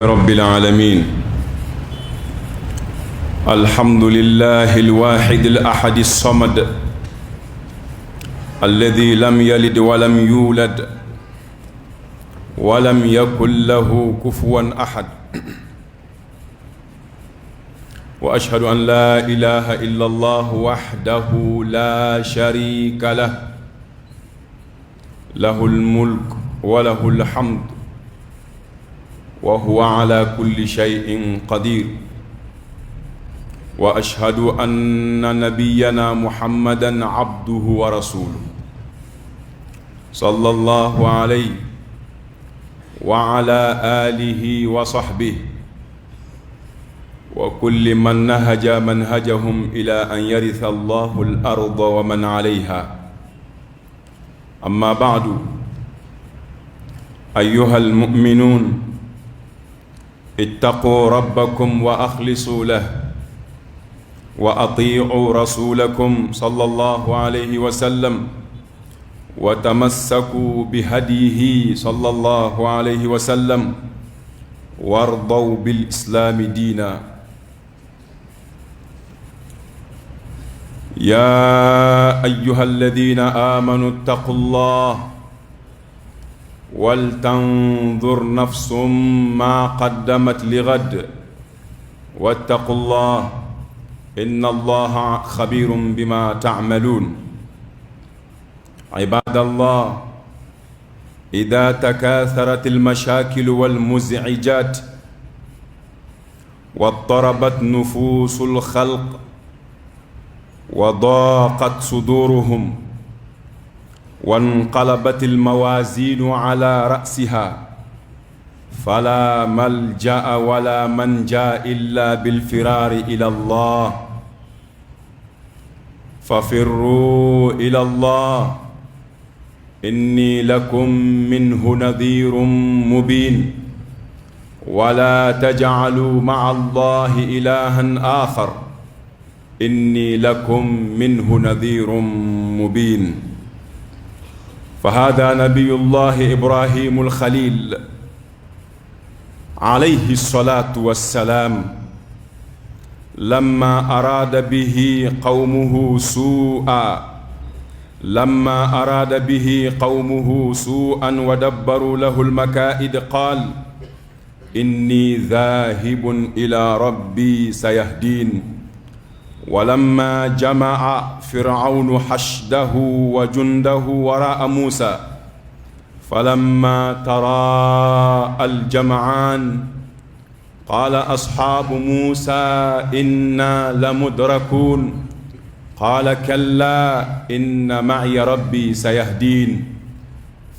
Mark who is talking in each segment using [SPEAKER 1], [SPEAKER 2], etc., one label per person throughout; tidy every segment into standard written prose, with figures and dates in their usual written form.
[SPEAKER 1] رب العالمين. الحمد لله الواحد الأحد الصمد الذي لم يلد ولم يولد ولم يكن له كفوا أحد، وأشهد أن لا إله إلا الله وحده لا شريك له، له الملك وله الحمد وهو على كل شيء قدير. وأشهد أن نبينا محمدًا عبده ورسوله صلى الله عليه وعلى آله وصحبه وكل من نهج منهجهم إلى أن يرث الله الأرض ومن عليها. أما بعد، أيها المؤمنون، اتقوا ربكم وأخلصوا له، وأطيعوا رسولكم صلى الله عليه وسلم، وتمسكوا بهديه صلى الله عليه وسلم، وارضوا بالإسلام دينا. يا أيها الذين آمنوا اتقوا الله ولتنظر نفس ما قدمت لغد، واتقوا الله إن الله خبير بما تعملون. عباد الله، إذا تكاثرت المشاكل والمزعجات واضطربت نفوس الخلق وضاقت صدورهم وانقلبت الموازين على رأسها، فلا ملجأ ولا منجا إلا بالفرار إلى الله. ففروا إلى الله إني لكم منه نذير مبين، ولا تجعلوا مع الله إلها آخر إني لكم منه نذير مبين. فهذا نبي الله إبراهيم الخليل عليه الصلاة والسلام لما أراد به قومه سوءا ودبروا له المكائد، قال إني ذاهب إلى ربي سيهدين. ولما جمع فرعون حشده وجنده وراء موسى، فلما تراءى الجمعان قال أصحاب موسى إنا لمدركون، قال كلا إن معي ربي سيهدين.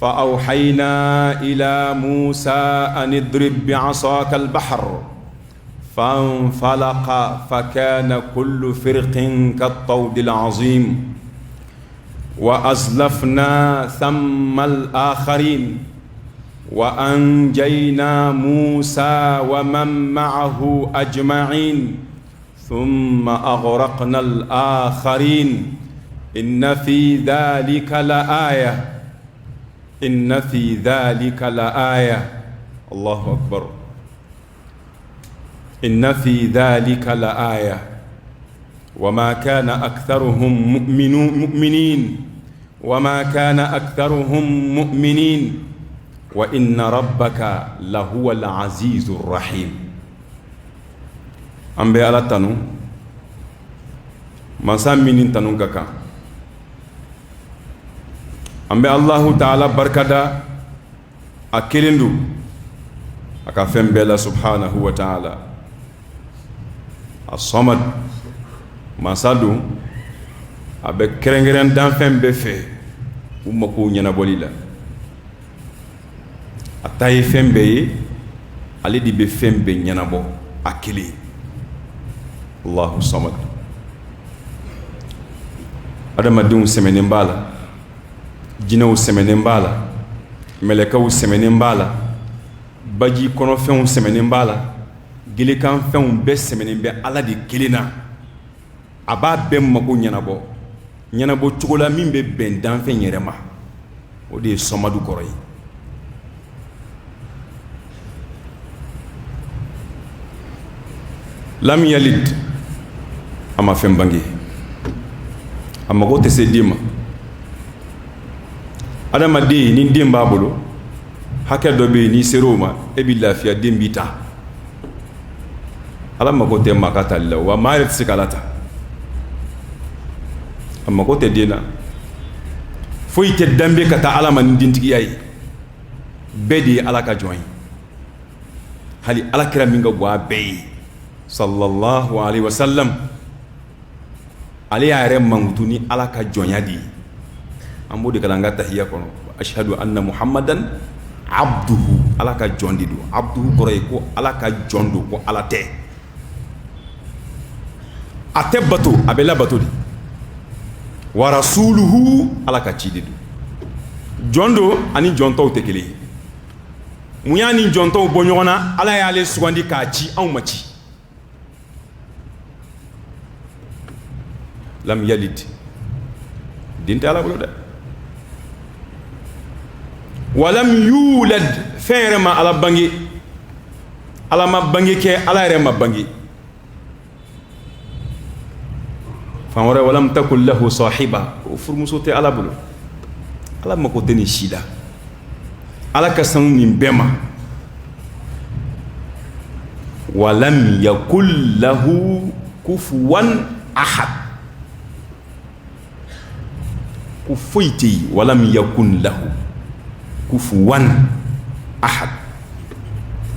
[SPEAKER 1] فأوحينا إلى موسى أن اضرب بعصاك البحر، فانفلق فكان كل فرق كالطود العظيم. وأزلفنا ثم الآخرين وأنجينا موسى ومن معه أجمعين ثم أغرقنا الآخرين. إن في ذلك لآية الله أكبر. إن في ذلك لآية وما كان أكثرهم مؤمنين وإن ربك لهو العزيز الرحيم. أمبي على تنو مسامين تنو كاكا أمبي الله تعالى بركدا أكلندو أكافم بلا سبحانه وتعالى الصمد مسادو أبي كرنجرن دانفم بفه ومكو نينابولي لا ataye fembe ali di be fembe nyanabo akili. Allahu samad. Adama dum semene mbala, jinaw semene mbala, melekaw semene mbala, baji kono fen semene mbala, gile kan fen be semene be ala di kilina aba be mako nyanabo chugola mimbe ben dan fen yerema o de samadu koroyi. lam yalid ama fɛn bange a mago tɛ se den ma adamaden ni den b'a bolo hakɛ dɔ bɛ yen n'i ser'o ma e bɛ lafiya den b'i ta ala mago tɛ maa ka tali la wa maa yɛrɛ tɛ se k'ala ta a mago tɛ den na foyi tɛ danbe ka taa ala ma ni dentigiya ye bɛɛ de ye ala ka jɔn ye hali alakira min ka bɔ a bɛɛ ye sallallahu alaihi wasallam ale y'a yɛrɛ mankutu ni ala ka jɔnya de ye an b'o de kalan an ka tahiya kɔnɔ ashhadu anna muhammadan abduhu ala ka jɔn de don abduhu kɔrɔ ye ko ala ka jɔn don ko ala tɛ a tɛ bato a bɛ labato de wa rasuluhu ala ka ci de don jɔn don ani jɔn tɔw tɛ kelen ye mun y'a ni jɔn tɔw bɔ ɲɔgɔn na ala y'ale sugandi k'a ci anw ma ci lam yalid den tɛ ala bolo dɛ walam yulad fɛn yɛrɛ ma ala bange ala ma bange kɛ ala yɛrɛ ma bange fan wɛrɛ walam takun lahu sahiba o furumuso tɛ ala bolo ala mako tɛ nin si la ala ka sanu nin bɛɛ ma walam yakul lahu kufuwan ahad ko foyi tɛ yen walam yakun lahu kufuwan ahad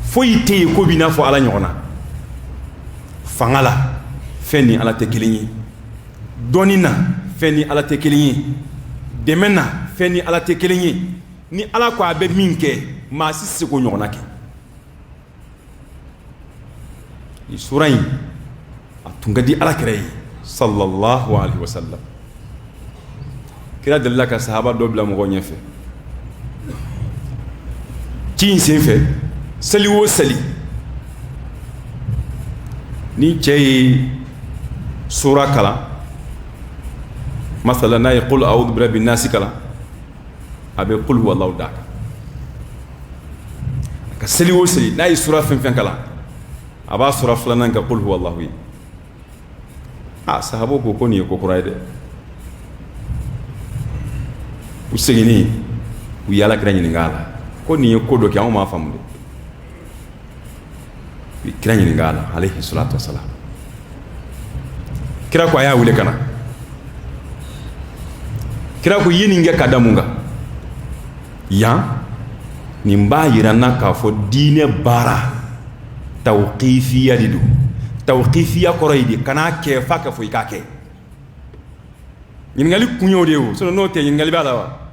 [SPEAKER 1] foyi tɛ yen ko b'i n'a fɔ ala ɲɔgɔn na fanga la fɛn ni ala tɛ kelen ye dɔɔnin na fɛn ni ala tɛ kelen ye dɛmɛ na fɛn ni ala tɛ kelen ye ni ala ko a bɛ min kɛ maa si se k'o ɲɔgɔnna kɛ nin sura in a tun ka di alakira ye sallallahu alaihi wasallam kira delila ka sahaba dɔ bila mɔgɔw ɲɛfɛ ci in sen fɛ seli o seli ni cɛ ye sura kalan masala n'a ye qul a'udhu birabbi nasi kalan a bɛ qul huwallahu d'a kan ka seli o seli n'a ye sura fɛn fɛn kalan a b'a sura filanan ka qul huwallahu ye sahabaw ko nin ye ko kura ye dɛ u seginni u ye alakira ɲininka a la ko nin ye ko dɔ kɛ anw m'a faamu dɛ u ye kira ɲininka a la alayhi salatu wasalam kira ko a y'a wele ka na kira ko i ye nin kɛ ka da mun kan yan nin b'a yira n na k'a fɔ diinɛ baara tawqifiya de don tawqifiya kɔrɔ ye de kan'a kɛ f'a ka fɔ i k'a kɛ ɲininkali kun y'o de ye o sinon n'o tɛ ɲininkali b'a la wa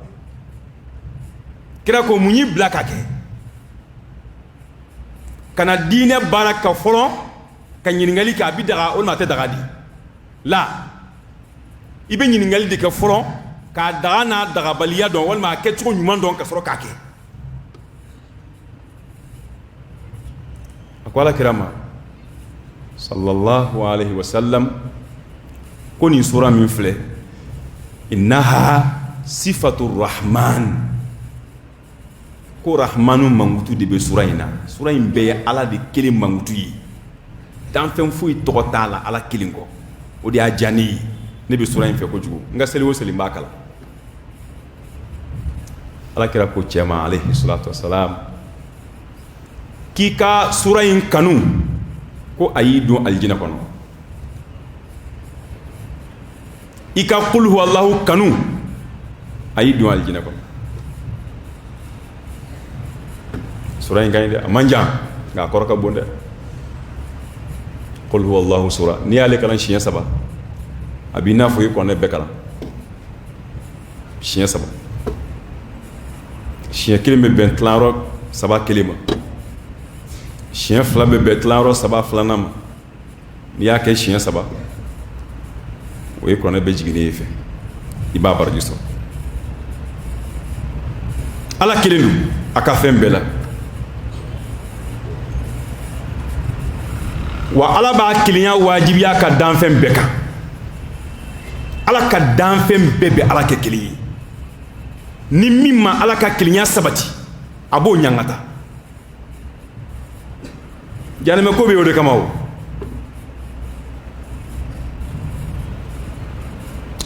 [SPEAKER 1] kira ko mun y'i bila ka kɛ kana diinɛ baara ka fɔlɔ ka ɲininkali kɛ a bi daga o ma tɛ daga di la i bɛ ɲininkali de kɛ fɔlɔ k'a daga n'a dagabaliya dɔn walima a kɛcogo ɲuman dɔn ka sɔrɔ k'a kɛ a ko alakira ma sallallahu alaihi wasallam ko nin sura min filɛ innaha sifatu rahman ko rahmanu mangutu de bɛ sura in na sura in bɛɛ ye ala de kelen mangutu ye danfɛn foyi tɔgɔ t'a la ala kelen kɔ o de y'a diya ne ye ne bɛ sura in fɛ kojugu n ka seli o seli n b'a kalan alakira ko cɛ ma alayhi salatu wasalam k'i ka sura in kanu ko a y'i don alijinɛ kɔnɔ i ka qul huwallahu kanu a y'i don alijinɛ kɔnɔ sura in ka ɲi dɛ a man jan nka a kɔrɔ ka bon dɛ qul huwallahu sura n'i y'ale kalan siɲɛ 3 a b'i n'a fɔ i kɔnɛ bɛɛ kalan siɲɛ 3 siɲɛ 1 bɛ bɛn tilayɔrɔ 3 kelen ma siɲɛ 2 bɛ bɛn tilayɔrɔ 3 filanan ma n'i y'a kɛ siɲɛ 3 o ye kɔnɛ bɛ jiginnen ye fɛ i b'a baraji sɔrɔ ala kelen don a ka fɛn bɛɛ la wa ala b'a kelenya wajibiya ka danfɛn bɛɛ kan ala ka danfɛn bɛɛ bɛ ala kɛ kelen ye ni min ma ala ka kelenya sabati a b'o ɲangata janɛmɛ ko bɛ o de kama o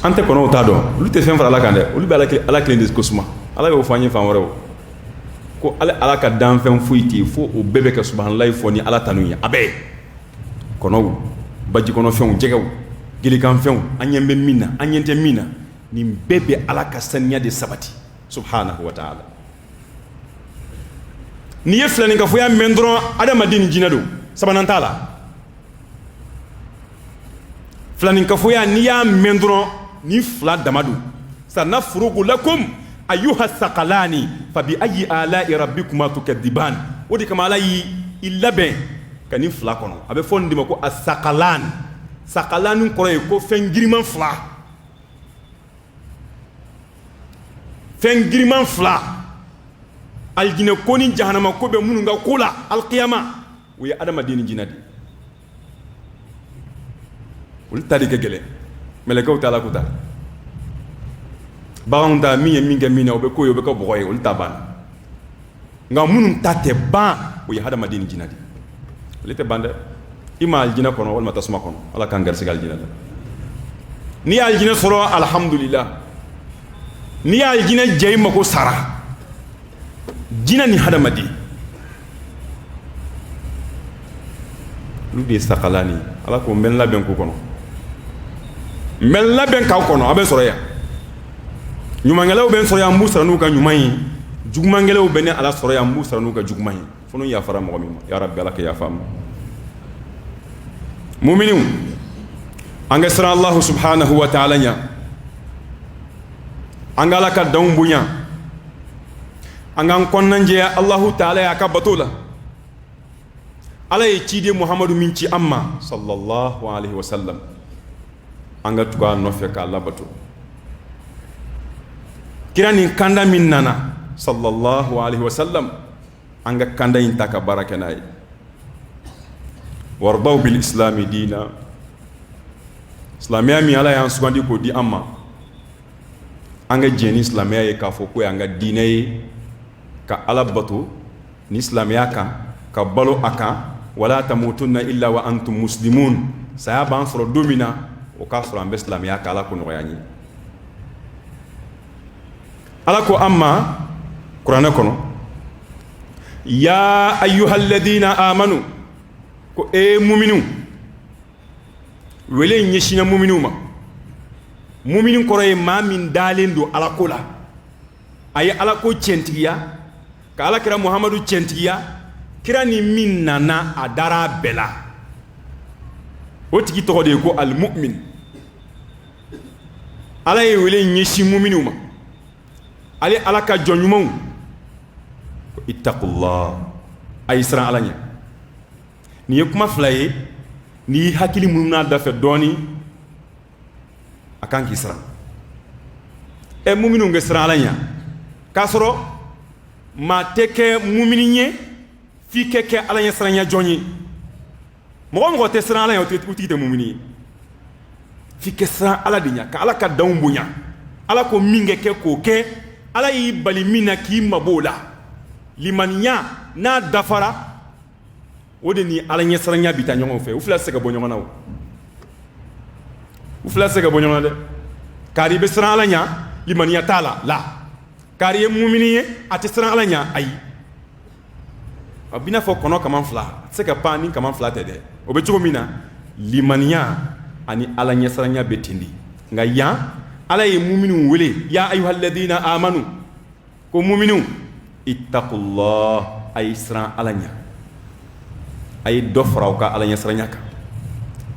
[SPEAKER 1] ante kono ta do lu te fen fara ala kan de olu be ala kelen de ko suma ala be fanye fan wore ko ala ka dan fen fuiti fo o bebe ka subhanallahi fo ni ala tanu ya abe kono baji kono fen jegew gili kan fen anyembe minna anyente minna ni bebe ala ka sanya de sabati subhanahu wa ta'ala ni ye flani ka fo ya mendron adama dini jinado sabanantala flani ka fo ya ni ya mendron ni fla damadu sanafrugu lakum ayyuha thaqalani fabi ayyi ala'i rabbikuma tukadiban wodi kama alayi illaben kani fla kono abe fondi mako as-saqalan saqalan ko re ko fengiriman fla aljina koni jahannama ko be munu nga kula alqiyama wi adama dini jinadi ul tarike gele melekaw taala kuta baronda mi minga mina obe ko yobe ko boye ul taban nga munu tate ban wi adama dini jinadi lete bande ima aljina kono wal matasma kono ala kan gar sigal jinada ni aljina soro alhamdulillah ni aljina jeyma ko sara jina ni hadamadi lu bi saqalani ala ko men laben ko kono men laben ka kono abe soro ya nyuma ngelaw ben soro ya musa nu ka nyumai juguma ngelaw ben ala soro ya musa nu ka jugumai fono ya fara mo mi ya rabbi ala ka ya fam mu'minun anga sara allah subhanahu wa ta'ala nya anga la ka dawmbunya angan konnan je Allahu ta'ala ya ka batula ala yi cide muhammadu minci amma sallallahu alaihi wasallam anga tuga no fe ka Allah batu kirani kanda min nana sallallahu alaihi wasallam anga kanda intaka barakanai wardaw bil islami dina islamiyya mi ala ya sugandi ko di amma anga jeni islamiyya ye ka fo ko anga dinaye ka ala batu ni islamiyya ka balo aka wala tamutunna illa wa antum muslimun saya ban soro domina o ka soro ambe islamiyya ka ala ko no yani ala ko amma qur'ana kono ya ayyuhalladhina amanu ko e mu'minu wele nyeshina mu'minu ma mu'minin koroye ma min dalendo ala ko la ay ala ko centiya ka ala kira muhammadu centiya kira ni min nana adara bela o tigi tɔgɔ de ko al mu'min ala ye wele ɲɛsi mu'minu ma ale ala ka jɔn ɲumanw ko ittaqullah ay siran ala ɲɛ ni ye kuma fila ye ni hakili mun n'a da fɛ dɔɔni a kan k'i siran mu'minu ke siran ala ɲɛ k'a sɔrɔ ma tɛ kɛ mu'mini ye fi kɛ ala ɲɛ siran ɲɛ jɔn ye mɔgɔ mɔgɔ tɛ siran ala ɲɛ o tigi tɛ mu'mini ye fi kɛ siran ala de ɲɛ ka ala ka danw bonya ala ko min kɛ k'o kɛ ala y'i bali min na k'i mabɔ o la limaniya n'a dafara o de ni ala ɲɛ siran ɲɛ bi taa ɲɔgɔn fɛ u fila se ka bɔ ɲɔgɔn na o u fila se ka bɔ ɲɔgɔn na dɛ kari bɛ siran ala ɲɛ limaniya t'a la kari ye mu'mini ye a tɛ siran ala ɲɛ ayi a bina fɔ kɔnɔ kaman fila a tɛ se ka pan ni kaman fila tɛ dɛ o bɛ cogo min na limaniya ani ala ɲɛ siran ɲɛ bɛ ten de nka yan ala ye mu'minu wele ya ayyuhalladhina amanu ko mu'minu ittaqullah ay siran ala ɲɛ a ye dɔ fara aw ka ala ɲɛ siran ɲɛ kan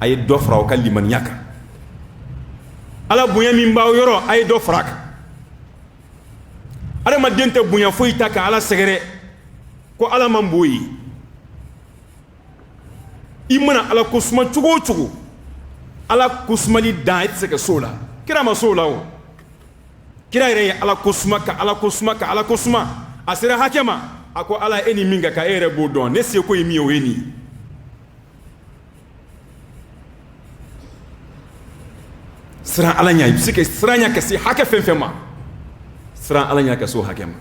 [SPEAKER 1] a ye dɔ fara aw ka limaniya kan ala bonya min b'aw yɔrɔ a ye dɔ fara a kan adamaden tɛ bonya foyi ta kan ala sɛgɛrɛ ko ala man b'o ye i mana ala ko suma cogo o cogo ala ko sumali dan i tɛ se ka s'o la kira ma s'o la o kira yɛrɛ ye ala ko suma ka ala ko suma ka ala ko suma a sera hakɛ ma a ko ala e ni min ka kan e yɛrɛ b'o dɔn ne seko ye min ye o ye nin ye siran ala ɲɛ i bɛ se ka siran ɲɛ ka se hakɛ fɛn fɛn ma siran ala ɲɛ ka se o hakɛ ma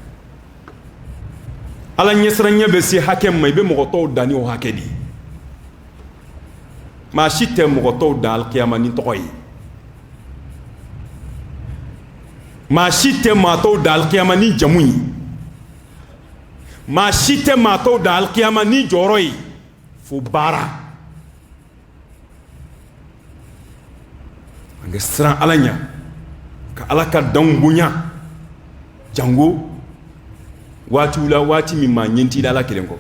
[SPEAKER 1] ala ɲɛ siran ɲɛ bɛ se hakɛ ma i bɛ mɔgɔ tɔw dan ni o hakɛ de ye maa si tɛ mɔgɔ tɔw dan alikiyama ni tɔgɔ ye maa si tɛ maa tɔw da alikiyama ni jamu ye maa si tɛ maa tɔw da alikiyama ni jɔyɔrɔ ye fo baara an ka siran Ala ɲɛ ka Ala ka danw bonya jango waatiw la waati min maa ɲɛ t'i la Ala kelen kɔ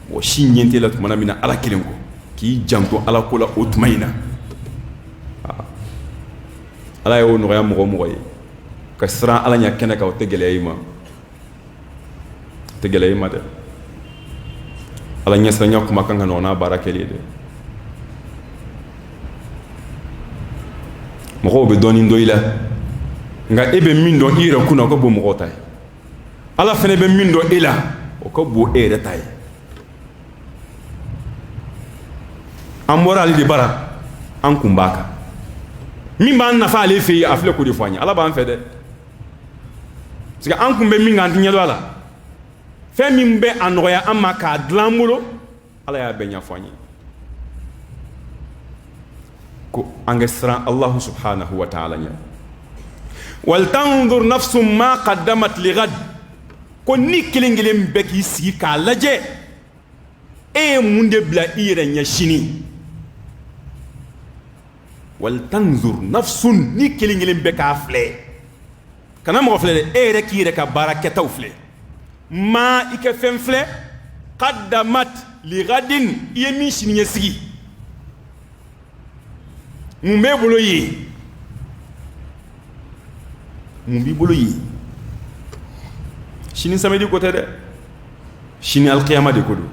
[SPEAKER 1] wa si ɲɛ t'i la tuma min na Ala kelen kɔ k'i janto Ala ko la o tuma in na Ala y'o nɔgɔya mɔgɔ o mɔgɔ ye ka siran Ala ɲɛ kɛnɛ kan o tɛ gɛlɛya i ma tɛ gɛlɛya i ma dɛ Ala ɲɛsiranya kuma kan ka nɔgɔ n'a baara kɛli ye dɛ mɔgɔw bɛ dɔɔnin dɔn i la nka e bɛ min dɔn i yɛrɛ kunna o ka bon mɔgɔw ta ye Ala fana bɛ min dɔn e la o ka bon e yɛrɛ ta ye an bɔra ale de bara an kun b'a kan min b'an nafa ale fɛ yen a filɛ k'o de fɔ an ye Ala b'an fɛ dɛ parce que an kun bɛ min kan an tɛ ɲɛ dɔn a la fɛn min bɛ a nɔgɔya an ma k'a dilan an bolo Ala y'a bɛɛ ɲɛfɔ an ye ko an ka siran Allahu subhanahu wa ta'ala ɲɛ waltanzur nafsum ma qaddamat lighad ko ni kelen kelen bɛɛ k'i sigi k'a lajɛ e ye mun de bila i yɛrɛ ɲɛ sini waltanzur nafsun ni kelen kelen bɛɛ k'a filɛ kana mɔgɔ filɛ dɛ e yɛrɛ k'i yɛrɛ ka baara kɛtaw filɛ ma i ka fɛn filɛ qaddamat lighadin i ye min sini ɲɛsigi mun b'e bolo yen mun b'i bolo yen sini samedi ko tɛ dɛ sini alikiyama de ko don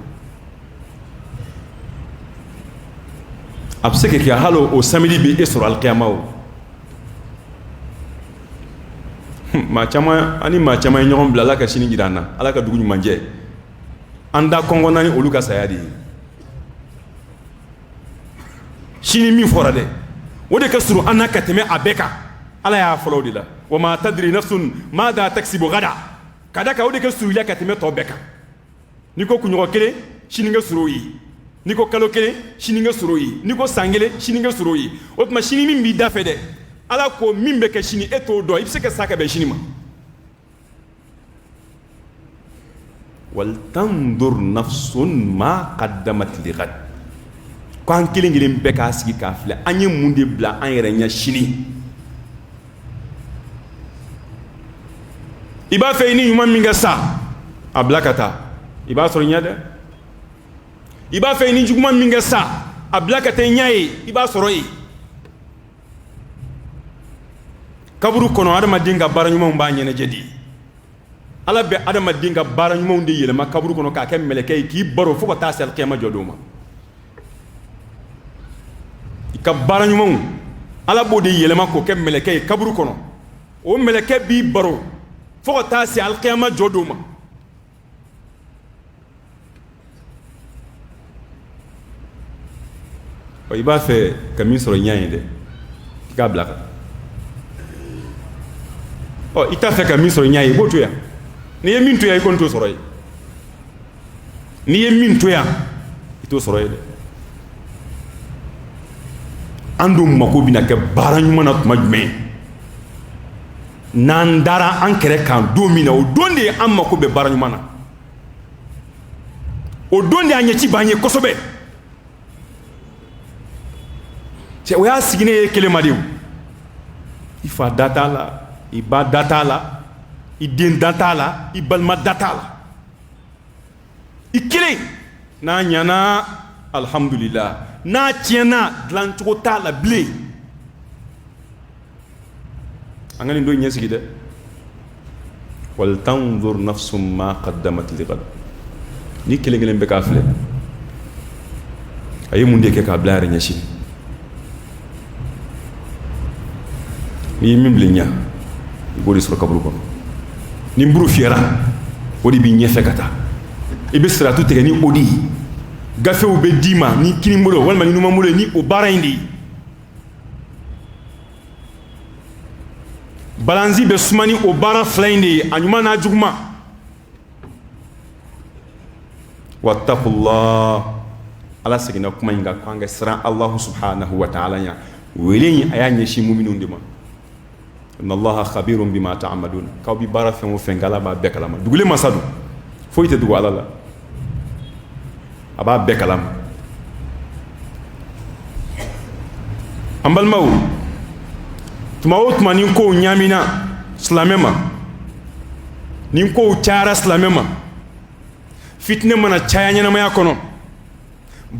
[SPEAKER 1] a bɛ se ka kɛ hali o samedi bɛ e sɔrɔ alikiyama o maa caman ani maa caman ye ɲɔgɔn bila Ala ka sini jira an na Ala ka dugu ɲuman jɛ an da kɔngɔnna ni olu ka saya de ye sini min fɔra dɛ o de ka surun an na ka tɛmɛ a bɛɛ kan Ala y'a fɔlɔ o de la wa ma tadri nafsun mada taksibu gada ka da kan o de ka surun i la ka tɛmɛ tɔ bɛɛ kan n'i ko kunɲɔgɔn kelen sini ka surun o ye n'i ko kalo kelen sini ka surun o ye n'i ko san kelen sini ka surun o ye o tuma sini min b'i da fɛ dɛ Ala ko min bɛ kɛ sini e t'o dɔn i bɛ se ka sa ka bɛn sini ma waltanzur nafsun ma qaddamat lighad ko an kelen kelen bɛɛ k'a sigi k'a filɛ an ye mun de bila an yɛrɛ ɲɛ sini i b'a fɛ i ni ɲuman min kɛ sa a bila ka taa i b'a sɔrɔ i ɲɛ dɛ i b'a fɛ i ni juguman min kɛ sa a bila ka taa i ɲɛ ye i b'a sɔrɔ yen kaburu kɔnɔ adamaden ka baara ɲumanw b'a ɲɛnajɛ de Ala bɛ adamaden ka baara ɲumanw de yɛlɛma kaburu kɔnɔ k'a kɛ mɛlɛkɛ ye k'i baro fo ka taa se alikiyama jɔ don ma i ka baara ɲumanw Ala b'o de yɛlɛma k'o kɛ mɛlɛkɛ ye kaburu kɔnɔ o mɛlɛkɛ b'i baro fo ka taa se alikiyama jɔ don ma i b'a fɛ ka min sɔrɔ i ɲɛ ye dɛ i k'a bila kan i t'a fɛ ka min sɔrɔ i ɲɛ ye i b'o to yan n'i ye min to yan i kɔni t'o sɔrɔ ye n'i ye min to yan i t'o sɔrɔ ye dɛ an dun mako bɛna kɛ baara ɲuman na tuma jumɛn n'an dara an kɛrɛ kan don min na o don de an mako bɛ baara ɲuman na o don de a ɲɛci b'an ye kosɛbɛ o y'a sigilen ye kelen ma de i fa da t'a la i ba da t'a la i den da t'a la i balima da t'a la i kelen n'a ɲana alhamdulillah n'a tiɲɛna dilancogo t'a la bilen an ka nin don ɲɛsigi dɛ waltanzur nafsum ma qaddamat lighad ni kelen kelen bɛ k'a filɛ a ye mun de kɛ k'a bila a yɛrɛ ɲɛsini n'i ye min bila i ɲɛ i b'o de sɔrɔ kaburu kɔnɔ ni buru fiyɛra o de b'i ɲɛfɛ ka taa i bɛ siratu tigɛ ni o de ye gafew bɛ d'i ma ni kini bolo walima ni numan bolo ye ni o baara in de ye balanzi bɛ suma ni o baara fila in de ye a ɲuman n'a juguman wattaqullah Ala seginna kuma in kan ko an ka siran Allahu subhanahu wa ta'ala ɲɛ ولين أيان يشي مؤمنون دما إن الله خبير بما تعملون كاو بي بارا فين وفنغالا با بكلام دوغلي ما سادو فويت دوغ على الله أبا بكلام أمبال ماو تماوت ما نينكو نيامينا سلامما نينكو تشارا سلامما فتنة منا تشايا نما يكونو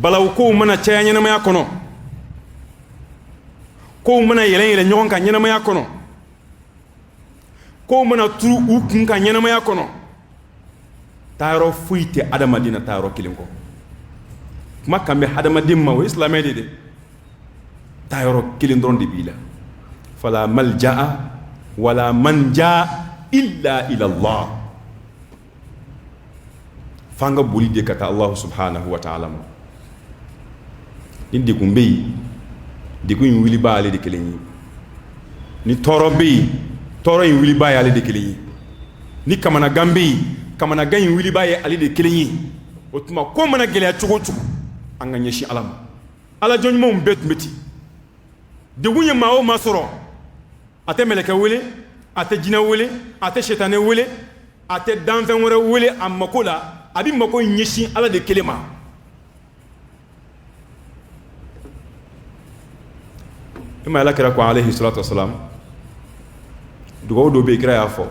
[SPEAKER 1] بلاوكو منا تشايا نما يكونو كو منا يلين نيون كان نما يكونو كو منا ترو وكن كان نما يكونو تارو فويت ادم دينا تارو كيلينكو ما كان بي ادم ديم ما اسلامي دي تارو كيلين دون دي بيلا فلا ملجا ولا منجا الا الى الله فانغا بولي دي كتا الله سبحانه وتعالى indi kumbe di ko wili ba ale de keleni ni toro be toro yin wili ba ale de keleni ni kamana gambe kamana ganyin wili ba ale de keleni otuma ko mana gele chugo chugo anga nyeshi alam ala jonny mo bet meti de wunye ma o masoro ate meleka wele ate jina wele ate shetane wele ate danfen wore wele amakola abi mako nyeshi ala de kelema إما لك ركوا عليه الصلاة والسلام دعوة بكرة يا فو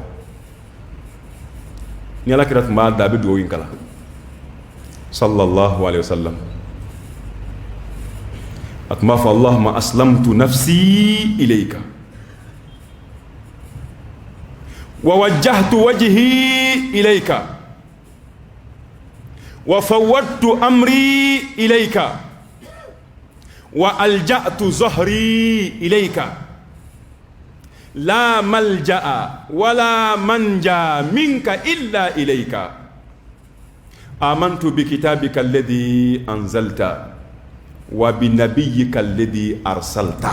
[SPEAKER 1] نيلا كرت ما دابي دعوة إنكلا صلى الله عليه وسلم أتما فالله ما أسلمت نفسي إليك ووجهت وجهي إليك وفوضت أمري إليك وألجأت ظهري إليك لا ملجأ ولا منجا منك إلا إليك آمنت بكتابك الذي أنزلت وبنبيك الذي أرسلت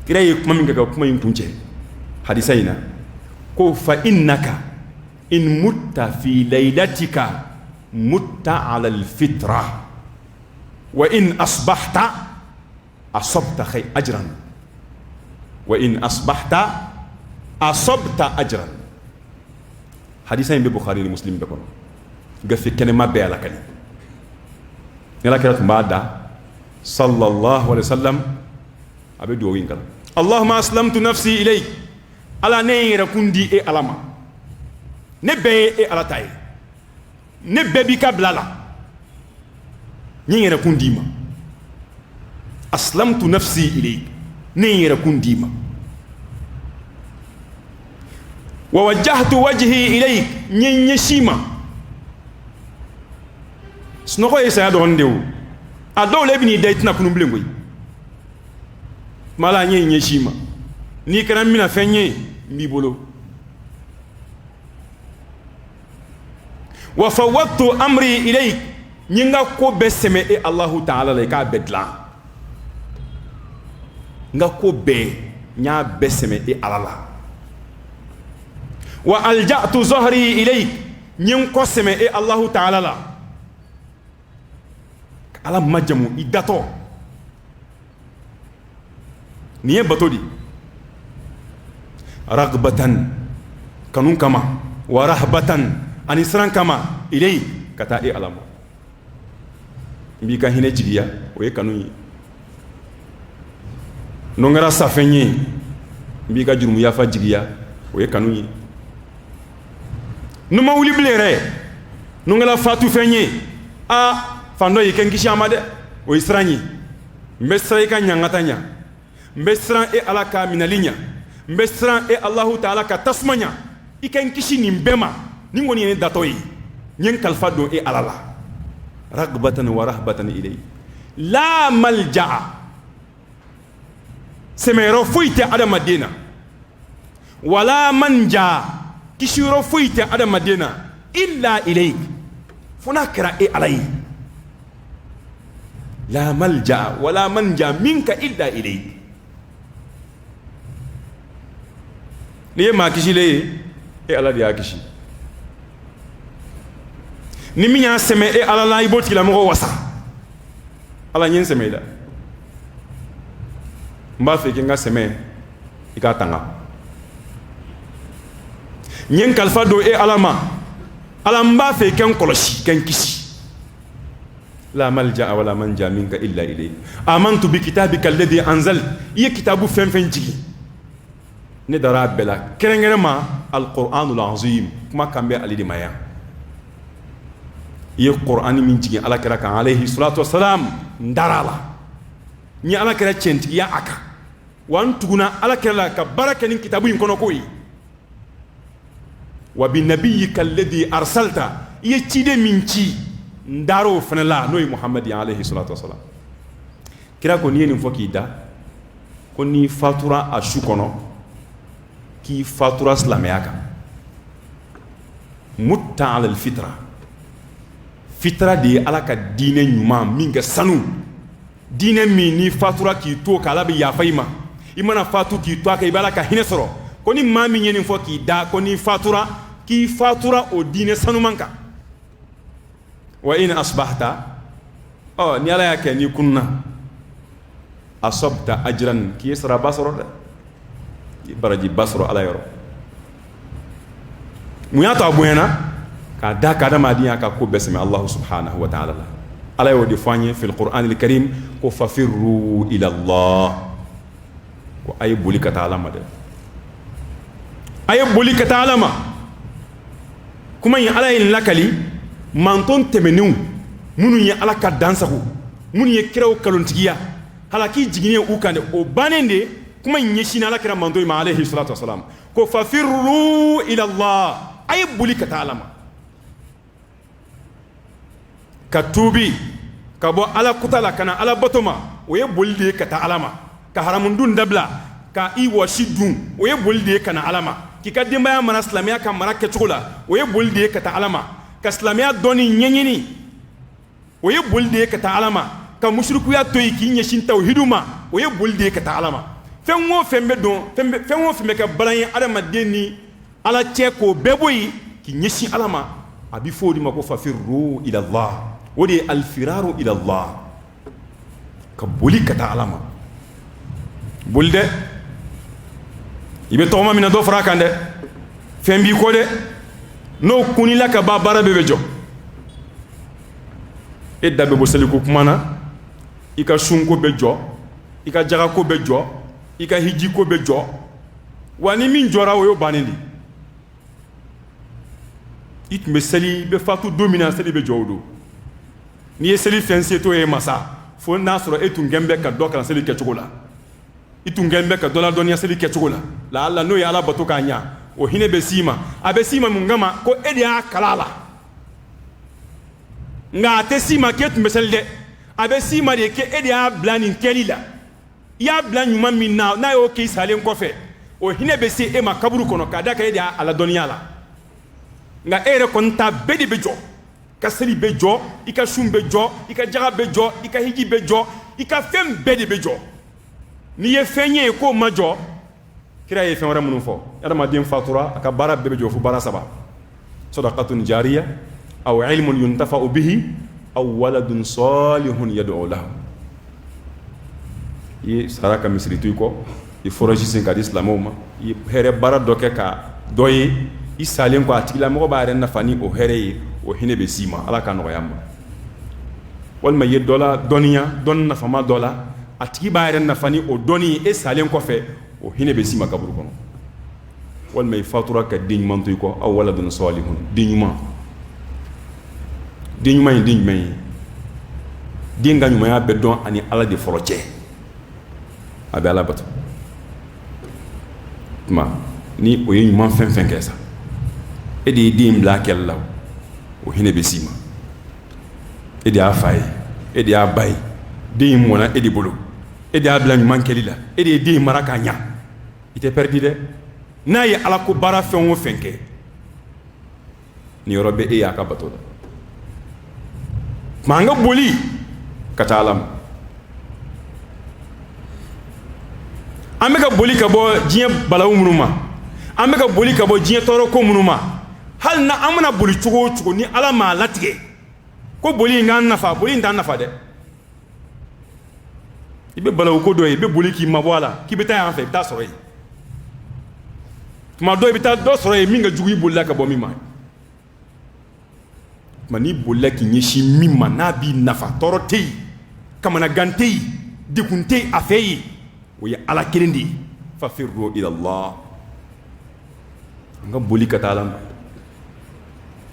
[SPEAKER 1] كده يكما منك كما ينتونجه حديثينا كو فإنك إن مت في ليلتك مت على الفطرة وإن أصبحت أصبت خير أجرا وإن أصبحت أصبت أجرا حديثين ببخاري المسلم بكون قف كلمة بيالا كلمة يلا كرات بعد صلى الله عليه وسلم أبي دوين كلام اللهم أسلمت نفسي إليك على نير كندي إيه علامة نبي إيه على تاي نبي بك بلالا نيرا كنديما أسلمت نفسي إليك نيرا كنديما ووجهت وجهي إليك نيشيما سنوكو يسا يدون ديو أدو لبني دايتنا كنو بلنغوي مالا نيشيما ني كرام منا فني ميبولو وفوضت أمري إليك ñinga ko be seme e Allah ta'ala le ka bedla nga ko be nya be seme e alala wa alja'tu zahri ilayk ñing ko seme e Allah ta'ala la ala majamu idato niye batodi ragbatan kanun kama wa rahbatan anisran kama ilayk kata e alamu mbi ka hine jigiya o ye kanu yi nongara safenye mbi ka jurumu yafa jigiya o ye kanu yi numa wuli blere nongala fatu fenye a fando yi ken kishi amade o israni mbesra ka nyangatanya mbesra e alaka minalinya mbesra e Allah ta'ala ka tasmanya iken kishi nimbema ningoni ne datoyi nyen kalfa do e alala رغبة ورهبة إليه لا ملجأ سميرو فويت على مدينة ولا منجا كشيرو فويت على مدينة إلا إليك فنكر إيه عليه لا ملجأ ولا منجا منك إلا إليك ليه ما كشي ليه إيه على ديا كشي ni minya seme e ala la iboti la mo wasa ala nyen seme da mba fe ke nga seme ika tanga nyen kalfa do e alama mba fe ken kolosi ken kisi la malja wala manja minka illa ilayk amantu bi kitabika alladhi anzal ye kitabu fen jigi ne dara bela kerengerema alquranul azim kuma kambe alidi maya ye qur'ani min jigi ala kira kan alayhi salatu wassalam ndarala ni ala kira centi ya aka wan tuguna ala kira la ka baraka nin kitabu in kono koyi wa bi nabiyyika alladhi arsalta ye cide min ci ndaro fana la noy muhammad alayhi salatu wassalam kira ko ni nin foki da ko ni fatura ashu kono ki fatura islamiyaka mutta ala fitra de ala ka dine nyuma minga sanu dine mi ni fatura ki to kala bi yafaima imana fatu ki to ka ibala ka hine soro ko ni mami nyeni fo ki da ko ni fatura ki fatura o dine sanu manka wa in asbahta ni ala yake ni kunna asabta ajran ki yasra basro de baraji basro ala yoro muyata abuyana ka da ka dama diya ka ko besme Allah subhanahu wa ta'ala ala yo defanye fil Qur'an al-Karim ko fafirru ila Allah ko ay buli ka ta'ala ma de ay buli ka ta'ala ma kuma yin ala yin lakali manton temenu munu yin ala ka dansahu munu ye kiraw kalontigiya halaki jigine u kan de o banende kuma yin shi na ala kira manton ma alayhi salatu wassalam ko fafirru ila Allah ay buli ka ta'ala ma ka tubi ka bo ala kutala kana ala batoma o ye bolide ka ta alama ka haramundun dabla ka i washidun o ye bolide kana alama ki ka dembaya mana islamiya ka mara ke cogola o ye bolide ka ta alama ka islamiya doni nyenyini o ye bolide ka ta alama ka mushrikuya toyi ki nyeshin tauhiduma o ye bolide ka ta alama fenwo fembe don fenwo fembe ka balanye adama deni ala che ko beboyi ki nyeshin alama abi fodi mako fafirru ila Allah wodi alfiraru ila Allah ka boli kata alama bulde ibe toma mina do fara kande fembi ko de no kunila ka ba bara bebe jo e dabe bo seli ko kumana ika sunko be jo ika jaga ko be jo ika hiji ko be jo wani min jora wo yo banindi it me seli be fatu domina seli be jowdo ni ye seli fense to e masa fo na soro etungembe ka doka seli ke chogola itungembe ka dola donia seli ke chogola la alla no ya ala bato kanya o hine be sima abe sima mungama ko edi akalala nga te sima ke tumbe selde abe sima de ke edi a blani kelila ya blani nyuma minna na yo ke salen kofe o hine be se e makaburu kono ka daka edi ala donia la nga ere konta bedi bejo ka seli bejo ika shumbe jo ika jaga bejo ika hiji bejo ika fem bedi bejo ni ye fenye ko majo kira ye fen wara munun fo adama dem fatura aka bara bejo fu bara saba sadaqatun jariya aw ilmun yuntafa'u bihi aw waladun salihun yad'u lahu ye saraka misritu ko e foraji sen ka islamoma e here bara doke ka doye isalen ko atila mo ba ren nafani o here o hine be sima ala ka no yamba wal ma yedola doniya don nafama dola atiki ba ren nafani o doni e salen ko fe o hine be sima kaburu kono wal may fatura ka diñ mantu ko aw waladun salihun diñuma dinga nyuma ya be don ani ala de foroche abe ala batu ma ni o yi man fen kesa e di dim la kella o hine be sima e di afai e di abai dim wona e di bolo e di abla man kelila e di maraka nya ite perdi de na yi ala ko bara fen wo fenke ni robe e ya ka batu manga boli kata alam ameka boli ka bo jiye balawu munuma ameka boli ka bo jiye toro ko munuma hal na amana boli chugo ni ala ma latige ko boli ngan nafa boli ndan nafa de ibe balawu ko do ibe boli ki mabwala ki beta en fait ta soro yi tuma do ibe ta do soro yi minga jugu bolla ka bo mi ma mani bolla ki nyishi mimma nabi nafa torotei kamana gantei dikuntei afei wa ala kirindi fa firru ila Allah nga boli ka talam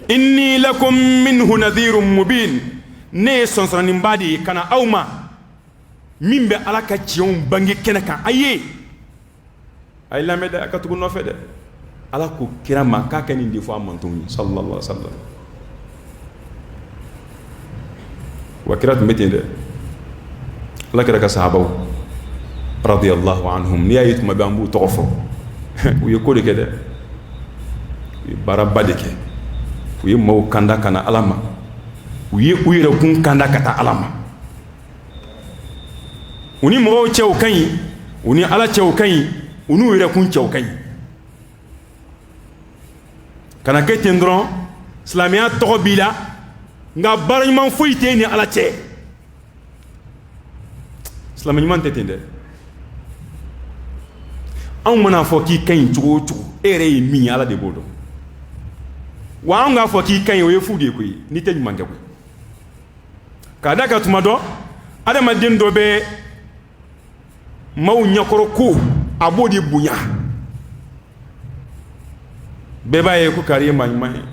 [SPEAKER 1] inni lakum minhu nadhirun mubin ne sonsani mbadi kana awma mimbe ala ka cion bangi kenaka aye ay lameda akatugo no fede ala ko kirama ka kani ndi fo amanton sallallahu alaihi wasallam wa kirat metinde la kiraka sahabaw radiyallahu anhum ni ayit mabambu tofo uye ko de kede barabade ke uye maw kanda kana alama uye uyira kun kanda kata alama uni mo cew kany uni ala cew kany unu uyira kun cew kany kana ke tendron islamia to bila nga barman foyte ni ala ce islamia man tetende an mana fo ki kany cugo cugo ere mi ala de bodo wa nga fo ki kany we fude ko ni tej manke ko kada ka tuma do adama den do be maw nyakoro ko abodi bunya be baye ko kariye man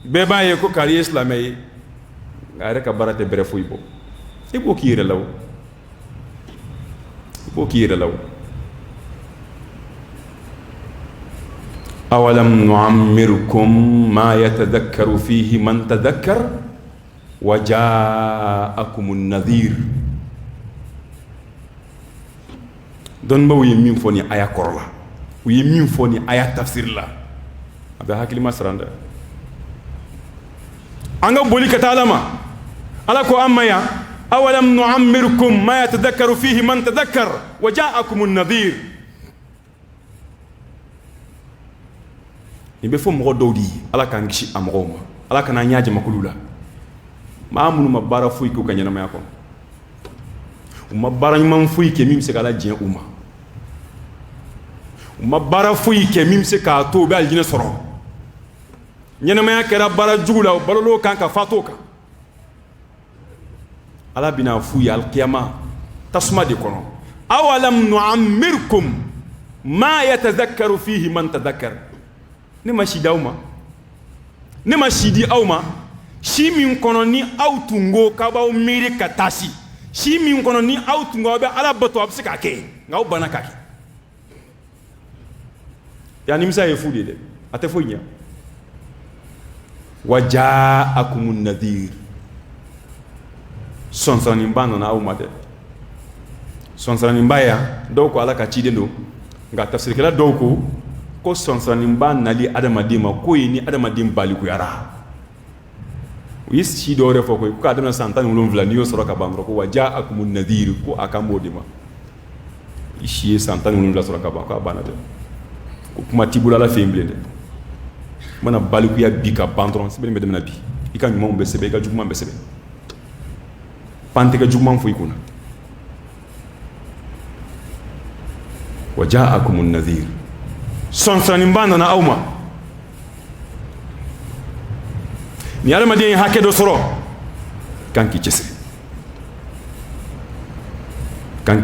[SPEAKER 1] be baye ko kariye islamay ngare ka barate bere fuy bo ibo kire law awalam nu'ammirkum ma yatadhakkaru fihi man tadhakkar wa ja'akumun nadhir don ba wuye min foni aya korla wuye min foni aya tafsir la abe hakili masranda anga boli katalama ala ko amma ya awalam nu'ammirkum ma yatadhakkaru fihi man tadhakkar wa ja'akumun nadhir ibe fo mo dowdi ala kan gishi amroma ala kan nyaaje makulula ma amunu mabara fuy ko kanyana ma ko mabara man fuy ke mim se kala jien mabara fuy ke mim se ka to be aljina soro nyana ma kera bara jugula balolo kan ka fatoka ala bina fuy al qiyama tasma de kono awalam nu'ammirkum ma yatadhakkaru fihi man tadhakkar nema shidi awma nema shidi awma shi min kono ni autungo kabaw miri katasi shi min kono ni autungo be ala bato absika ke ngaw bana kake ya nimsa ye fudi de ate fonya waja'akumun nadhir sonsani mbano na awma de sonsani mbaya do ko ala ka chide ndo nga tafsir kala do ko sonsani mba nali adamadima ko ni adamadin baliku yara yisi do refo ko ka adama santan ulum vla ni yosoro ka bangro ko waja'akumun nadhir ko akambodima ishi santan ulum vla soro ka ba ko banade ko kuma tibula la femblende mana baliku ya bika bandron sibe me demna bi ika nyuma mbe sebe ka juguma mbe sebe pante ka juguma fu ikuna waja'akumun nadhir sonsani mbanda na awma ni ala madin hakke do soro kanki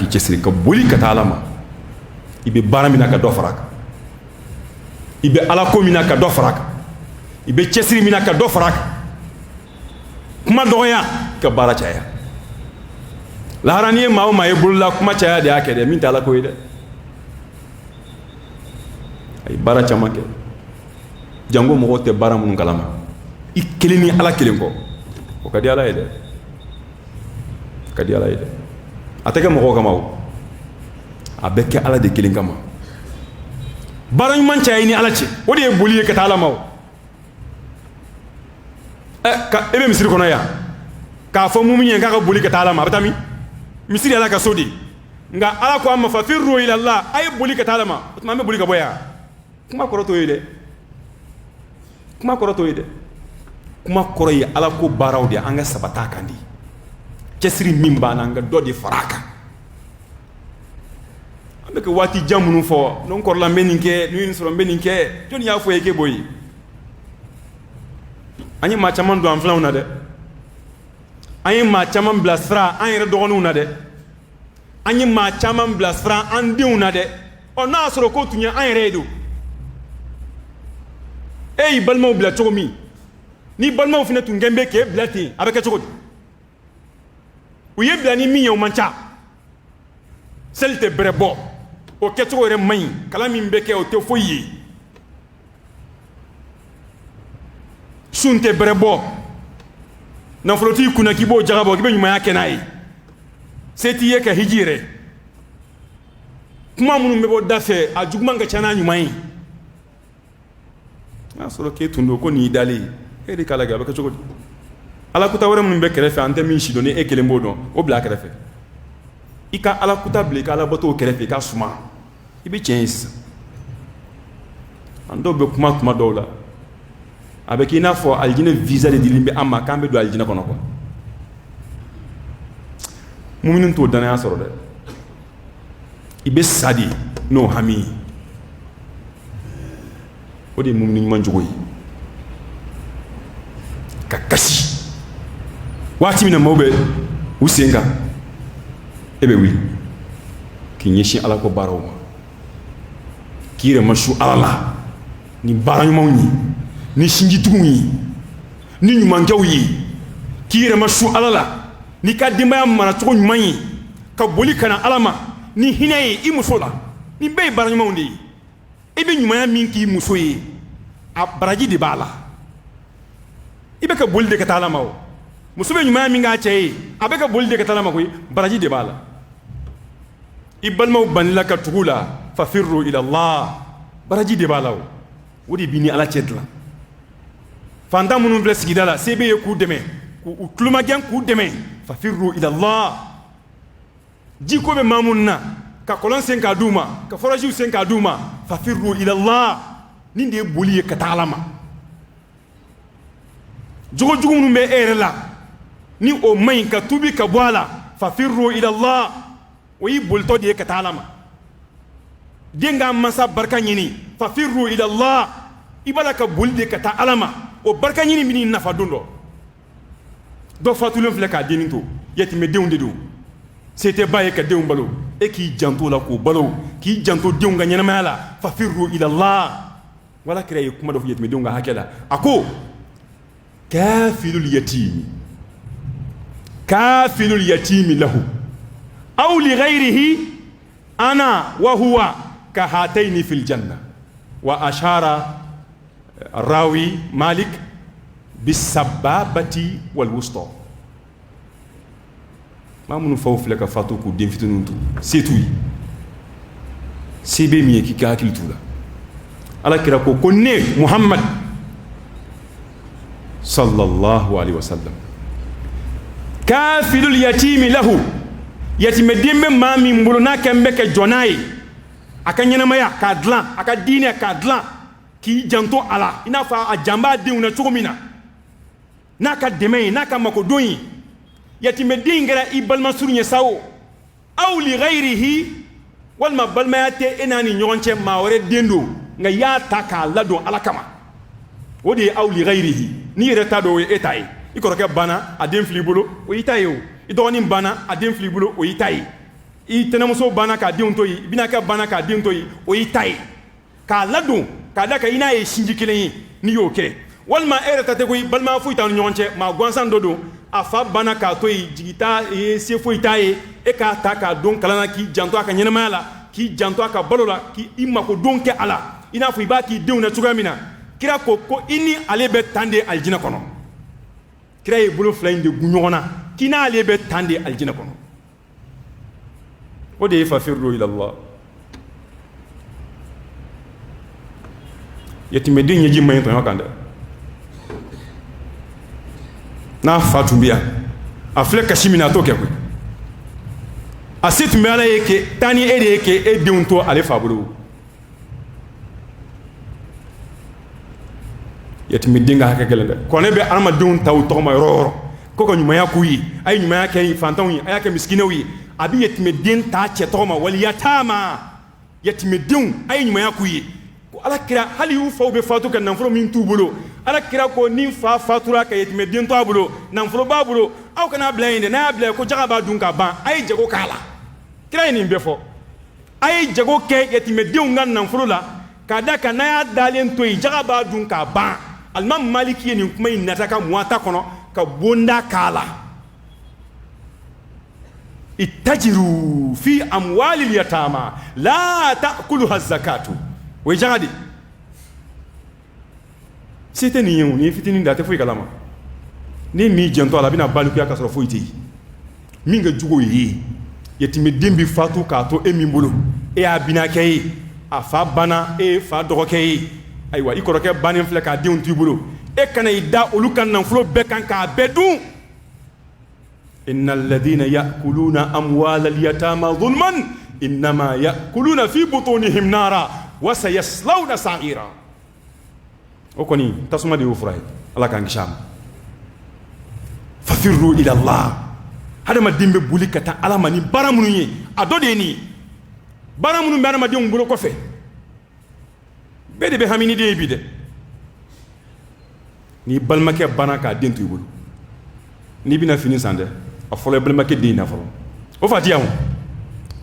[SPEAKER 1] cesri ka boli ka talama ibe baramina ka dofraka ibe ala ko mina ka dofraka ibe cesri mina ka dofraka kuma doya ka bara chaya la harani ma ma e bulla kuma chaya de akede min tala ko ide ay bara chamake jango mo te bara mun kalama ikelini ala kelen ko o kadi ala ide atake mo ko kamaw abeke ala de kelen kama bara man chay ni ala ci wodi e boliye ka tala maw ka ebe misiri kono ya ka fo muminye ka boli ka tala ma batami misiri ala ka sodi nga ala ko amma fa firru ila allah ay boli ka tala ma batma me boli ka boya kuma koroto yede kuma koroye ala ko baraw de anga sabata kandi cesri mimba na nga dodi faraka Avec Wati Jamunu for, non encore la meninke, nous sommes meninke, tu n'y as pas été boy. Ani machaman do en flan de. Ani machaman blasfra, ani redonu de. Ani machaman blasfra, andi de. On a sur le côté, tu n'y a un redo. Hey, balmo blatomi. Ni balmo fina tungembe ke blati, avec a chokot. Ouye blani mi au mancha. Selte brebo. O keto re mai, kala min beke o te foyi. Sunte brebo. Na floti kuna kibo jarabo kibe nyuma yake nai. Seti yeke hijire. Kuma munu mebo dafe a jugman ga chana nyuma yi. Na solo ke tundo ko ni dali. Eri kala ga baka choko. Ala kuta wore mun be kerefe ante min shi doni e kelembo don o bla kerefe. Ika ala kuta ble ka ala boto kerefe ka suma. Ibi chance. Ando be kuma dola. Avec ina fo aljine visa de dilimbe amma kambe do aljine kono ko. Mu'minun to dana soro de. Ibe sadi no hami. Odi mu'minin manjugo yi. Kakasi. Wati mina mobe usenga. Ebe wi. Kinyeshi ala ko barawo. Kire mashu ala. Ni baranyu mawni. Ni shinji tugunyi ni nyumanjaw yi kire mashu alala ni ka dimaya mara to nyumanyi ka boli kana alama ni hinayi i musola ni be baranyuma undi e be nyumanya minki muso yi a baraji de bala ibe ka boli de ka talama o muso be nyumanya minga chei abe ka boli de ka talama ko baraji de bala ibalma banila ka tugula fa firru ila allah baraji de bala o wodi bini ala chetla fanda munun vle sigidala sebe ye ku deme ku kluma gen ku deme fa firru ila allah jiko be mamunna ka kolon sen ka duma ka foraji sen ka duma fa firru ila allah ninde boli ka talama jogo jogo munun be erela ni o may ka tubi ka bwala fa firru ila allah wi bolto de ka talama denga masa barka nyini fa firru ila allah ibala ka bolde ka talama o barka nyini mini nafa dundo do fatulun fle ka deninto yeti me deunde do c'était baye ka deun balo e ki janto la ko balo ki janto deun ga nyana mala fa firru ila allah wala kire kuma do yeti me deun ga hakela ako kafilul yatimi lahu aw li ghayrihi ana wa huwa ka hataini fil janna wa ashara الراوي مالك بالسبابة والوسطى ما من فوف لك فاتوكو دين فتنونتو سيتوي سيبي مي كي كاكل تولا على كراكو كوني محمد صلى الله عليه وسلم كافل اليتيم له يتيم ديم ما من بلونا كمبك جوناي akanyana maya kadlan akadine kadlan ki janto ala ina fa a jamba diuna chugumina naka deme naka makodoyi yatime dingara ibalma surunye sawo aw li ghayrihi wal mabalma yate enani nyonche mawre dendo nga ya taka lado ala kama wodi aw li ghayrihi ni reta do etai ikoroke bana adem flibulo o itayo idoni bana adem flibulo o itai itenamuso bana ka diuntoyi binaka bana ka diuntoyi o itai ka lado kada ka ina ye shinji kilen ni yo ke walma erata te ko balma fu tan nyonche ma gwansan dodo afa bana ka to jigita e se fu itaye e ka ta ka don kalana ki janto aka nyena mala ki janto aka balola ki imma ko don ke ala ina fu ba ki deuna tugamina kira ko ini alebe tande aljina kono kira e bulu flande gunyona kina alebe tande aljina kono ودي ففروا إلى الله يتمدين يجي ما ينتهي كذا na fatumbia afle kashimina toke kwe asit mbala yake tani ere yake edunto ale fabulu yetmidinga hakegelende kone be arma dun taw toma roro koko nyuma yakuyi ay nyuma yake fantawi ayake miskinawi abi yetmidin ta che toma wal yatama yatimedenw a ye ɲumanya k'u ye ko alakira hali y'u faw bɛ fatu ka nafolo min t'u bolo alakira ko ni fa fatura ka yatimeden to a bolo nafolo b'a bolo aw kana bila yen dɛ n'a y'a bila ko jaga b'a dun ka ban a ye jago k'a la kira ye nin bɛɛ fɔ a ye jago kɛ yatimedenw ka nafolo la k'a da kan n'a y'a dalen to yen jaga b'a dun k'a ban alimami maliki ye nin kuma in nata ka muwata kɔnɔ ka bonda k'a la ittajiru fi amwalil yatama la ta'kuluha zakatu o ye jaga de se tɛ nin ye o ni fitinin da a tɛ foyi kalama ni m'i jɛntɔ a la a bɛna balikuya k'a sɔrɔ foyi tɛ yen min ka jugu o ye yatimeden bi fatu k'a to e min bolo e y'a binakɛ ye a fa banna e ye fa dɔgɔkɛ ye ayiwa i kɔrɔkɛ bannen filɛ k'a denw t'i bolo e kana i da olu ka nafolo bɛɛ kan k'a bɛɛ dun inna alladhina ya'kuluna amwalal yatama zulman innama ya'kuluna fi butunihim nara wa sayaslawna sa'ira o kɔni tasuma de y'o fura ye ala k'an kisi a ma fafirru ila Allah hadamaden bɛ boli ka taa ala ma ni baara minnu ye a dɔ de ye nin baara minnu bɛ hadamadenw bolo kɔfɛ bɛɛ de bɛ hami ni den ye bi dɛ ni balimakɛ banna k'a den to i bolo n'i bɛna fini san dɛ a fɔlɔ ye balimakɛ den na fɔlɔ o fatiya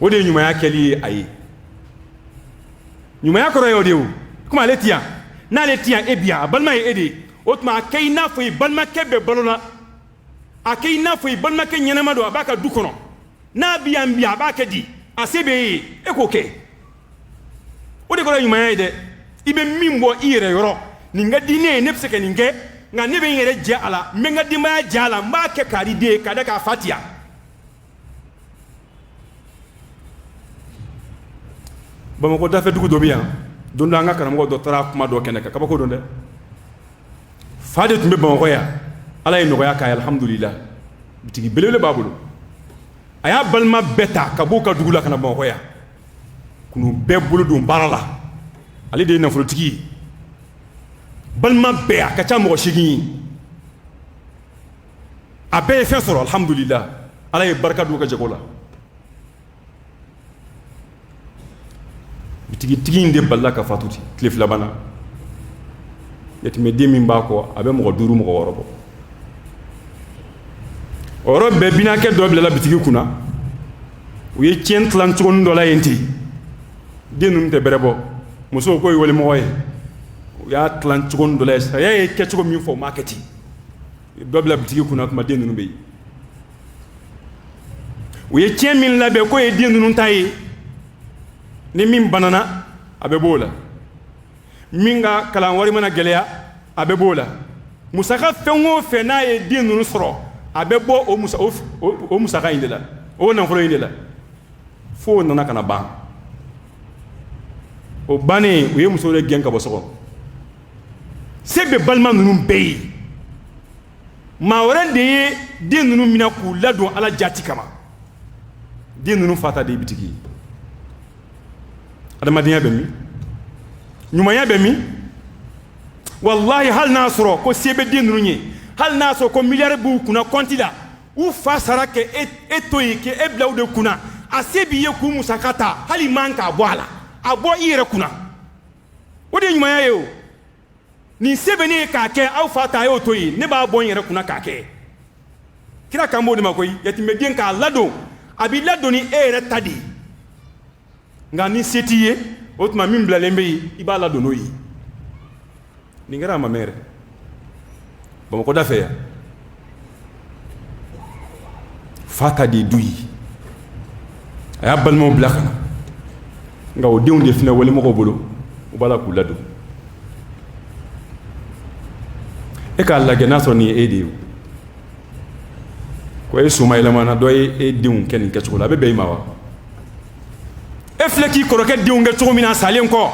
[SPEAKER 1] o de ye ɲumanya kɛli ye a ye ɲumanya kɔrɔ ye o de ye o komi ale ti yan n'ale ti yan e bi yan a balima ye e de ye o tuma a kɛ i n'a fɔ i balimakɛ bɛ balo la a kɛ i n'a fɔ i balimakɛ ɲɛnama don a b'a ka du kɔnɔ n'a bi yan bi a b'a kɛ di a se bɛ e ye e k'o kɛ o de kɔrɔ ye ɲumanya ye dɛ i bɛ min bɔ i yɛrɛ yɔrɔ nin ka di ne ye ne bɛ se ka nin kɛ nka ne bɛ n yɛrɛ jɛ a la n bɛ n ka denbaya jɛ a la n b'a kɛ k'a di den ye k'a da k'a fa tiya bamakɔ dafɛ dugu dɔ bɛ yan don dɔ an ka karamɔgɔ dɔ taara kuma dɔ kɛnɛ kan kabako don dɛ fa de tun bɛ bamakɔ yan ala ye nɔgɔya k'a ye alhamdulila bitigi belebele b'a bolo a y'a balima bɛɛ ta ka b'u ka dugu la ka na bamakɔ yan k'u bɛɛ bolo don baara la ale de ye nafolotigi ye balima bɛɛ a ka ca mɔgɔ 8 ye a bɛɛ ye fɛn sɔrɔ alhamdulila ala ye barika don u ka jago la bitigitigi in de balila ka fatu ten tile 2 bana yatimɛden min b'a kɔ a bɛ mɔgɔ 5 mɔgɔ 6 bɔ o yɔrɔ bɛɛ binakɛ dɔ bilala bitigi kunna u ye tiɲɛ tilan cogonin dɔ la yen ten den ninnu tɛ bɛrɛ bɔ musow k'o ye walimɔgɔ ye u y'a tilan cogonin dɔ la yen saya ye kɛcogo min fɔ u m'a kɛ ten dɔ bila bitigi kunna tuma den ninnu bɛ yen u ye tiɲɛ min labɛn k'o ye den ninnu ta ye ni min banana a bɛ b'o la min ka kalan wari mana gɛlɛya a bɛ b'o la musaka fɛn o fɛn n'a ye den ninnu sɔrɔ a bɛ bɔ o musaka in de la o nafolo in de la fo o nana ka na ban o bannen u ye musow de gɛn ka bɔ so kɔnɔ se bɛ balima ninnu bɛɛ ye maa wɛrɛ de ye den ninnu minɛ k'u ladon ala jati kama den ninnu fata de ye bitigi ye adamadenya bɛ min ɲumanya bɛ min wallahi hali n'a sɔrɔ ko se bɛ den ninnu ye hali n'a sɔrɔ ko miliyari b'u kunna kɔnti la u fa sara kɛ e to yen k'e bila u de kunna a se b'i ye k'u musaka ta hali man k'a bɔ a la a bɔ i yɛrɛ kunna o de ye ɲumanya ye o nin se bɛ ne ye k'a kɛ aw fa ta a y'o to yen ne b'a bɔ n yɛrɛ kunna k'a kɛ kira kan b'o de ma koyi yatimɛden k'a ladon a b'i ladon ni e yɛrɛ ta de ye nka ni se t'i ye o tuma min bilalen bɛ yen i b'a ladon n'o ye nin kɛra a ma mɛn yɛrɛ bamakɔ da fɛ yan fa ta de ye du ye a y'a balimaw bila ka na nka o denw de filɛ walimɔgɔw bolo u b'a la k'u ladon e k'a lajɛ n'a sɔrɔ nin ye e de ye ko e soma yɛlɛmana dɔ ye e denw kɛ nin kɛcogo la a bɛ bɛn i ma wa e filɛ k'i kɔrɔkɛ denw kɛ cogo min na salen kɔ